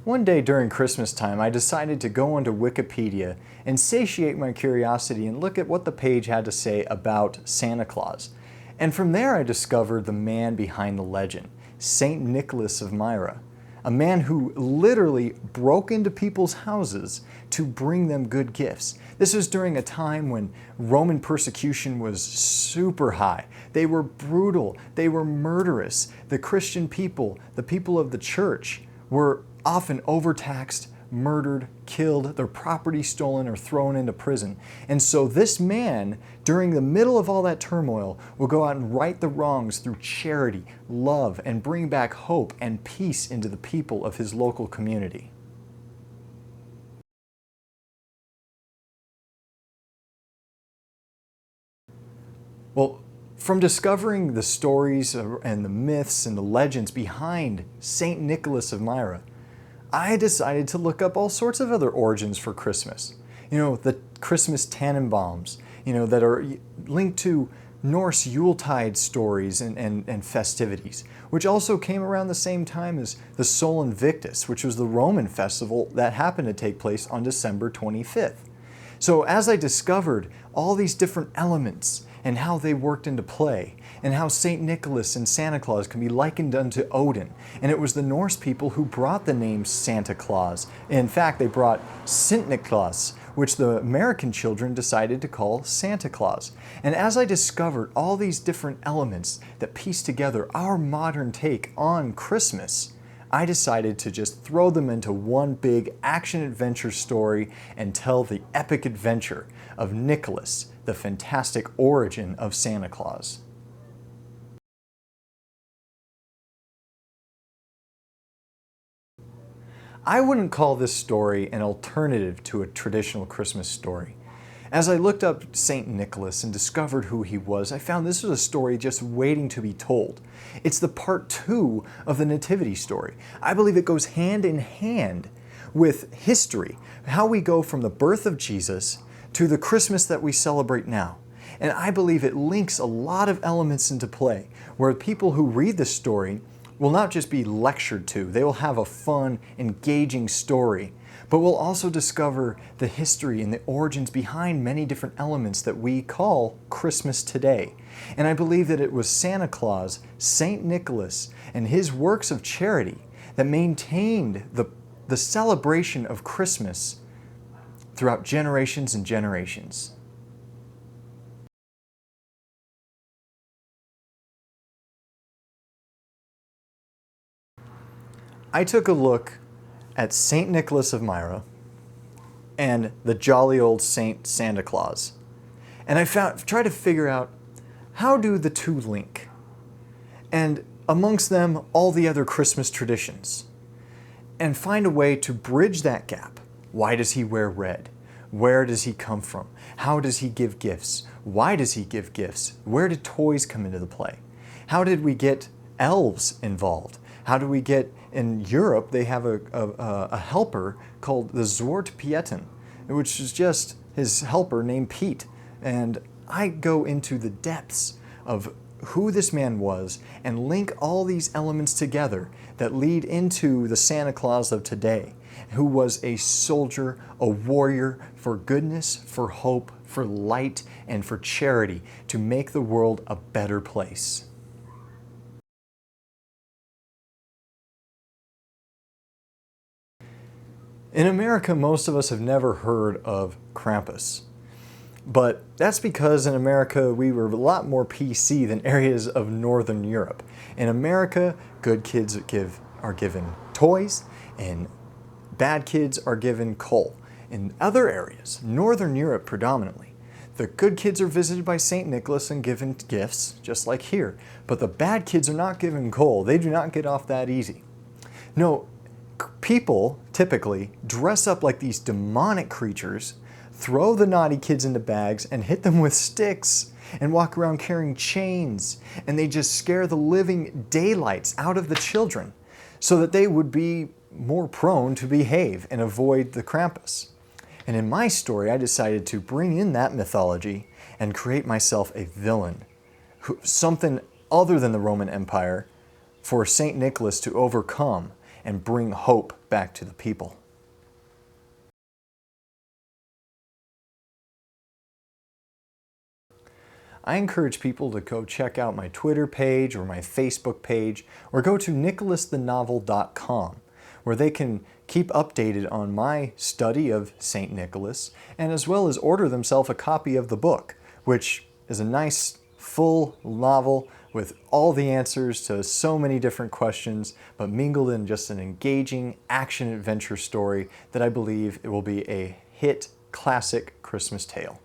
One day during Christmas time, I decided to go onto Wikipedia and satiate my curiosity and look at what the page had to say about Santa Claus. And from there I discovered the man behind the legend, Saint Nicholas of Myra, a man who literally broke into people's houses to bring them good gifts. This was during a time when Roman persecution was super high. They were brutal, they were murderous. The Christian people, the people of the church, were often overtaxed, murdered, killed, their property stolen, or thrown into prison. And so this man, during the middle of all that turmoil, will go out and right the wrongs through charity, love, and bring back hope and peace into the people of his local community. Well, from discovering the stories and the myths and the legends behind Saint Nicholas of Myra, I decided to look up all sorts of other origins for Christmas. The Christmas Tannenbaums, that are linked to Norse Yuletide stories and festivities, which also came around the same time as the Sol Invictus, which was the Roman festival that happened to take place on December 25th. So as I discovered all these different elements and how they worked into play, and how St. Nicholas and Santa Claus can be likened unto Odin. And it was the Norse people who brought the name Santa Claus. In fact, they brought Sint Claus, which the American children decided to call Santa Claus. And as I discovered all these different elements that piece together our modern take on Christmas, I decided to just throw them into one big action-adventure story and tell the epic adventure of Nicholas, the fantastic origin of Santa Claus. I wouldn't call this story an alternative to a traditional Christmas story. As I looked up St. Nicholas and discovered who he was, I found this was a story just waiting to be told. It's the part 2 of the Nativity story. I believe it goes hand in hand with history, how we go from the birth of Jesus to the Christmas that we celebrate now. And I believe it links a lot of elements into play, where people who read this story will not just be lectured to, they will have a fun, engaging story, but we'll also discover the history and the origins behind many different elements that we call Christmas today. And I believe that it was Santa Claus, Saint Nicholas, and his works of charity that maintained the celebration of Christmas throughout generations and generations. I took a look at St. Nicholas of Myra and the jolly old Saint Santa Claus. And I tried to figure out, how do the two link? And amongst them, all the other Christmas traditions. And find a way to bridge that gap. Why does he wear red? Where does he come from? How does he give gifts? Why does he give gifts? Where did toys come into the play? How did we get elves involved? How do we get, in Europe, they have a helper called the Zwart Pieten, which is just his helper named Pete. And I go into the depths of who this man was and link all these elements together that lead into the Santa Claus of today, who was a soldier, a warrior for goodness, for hope, for light, and for charity to make the world a better place. In America, most of us have never heard of Krampus. But that's because in America, we were a lot more PC than areas of Northern Europe. In America, good kids are given toys, and bad kids are given coal. In other areas, Northern Europe predominantly, the good kids are visited by St. Nicholas and given gifts, just like here. But the bad kids are not given coal. They do not get off that easy. No, people typically dress up like these demonic creatures, throw the naughty kids into bags and hit them with sticks, and walk around carrying chains, and they just scare the living daylights out of the children so that they would be more prone to behave and avoid the Krampus. And in my story, I decided to bring in that mythology and create myself a villain, something other than the Roman Empire, for St. Nicholas to overcome and bring hope back to the people. I encourage people to go check out my Twitter page or my Facebook page, or go to nicholasthenovel.com, where they can keep updated on my study of St. Nicholas, and as well as order themselves a copy of the book, which is a nice full novel with all the answers to so many different questions, but mingled in just an engaging action-adventure story that I believe it will be a hit classic Christmas tale.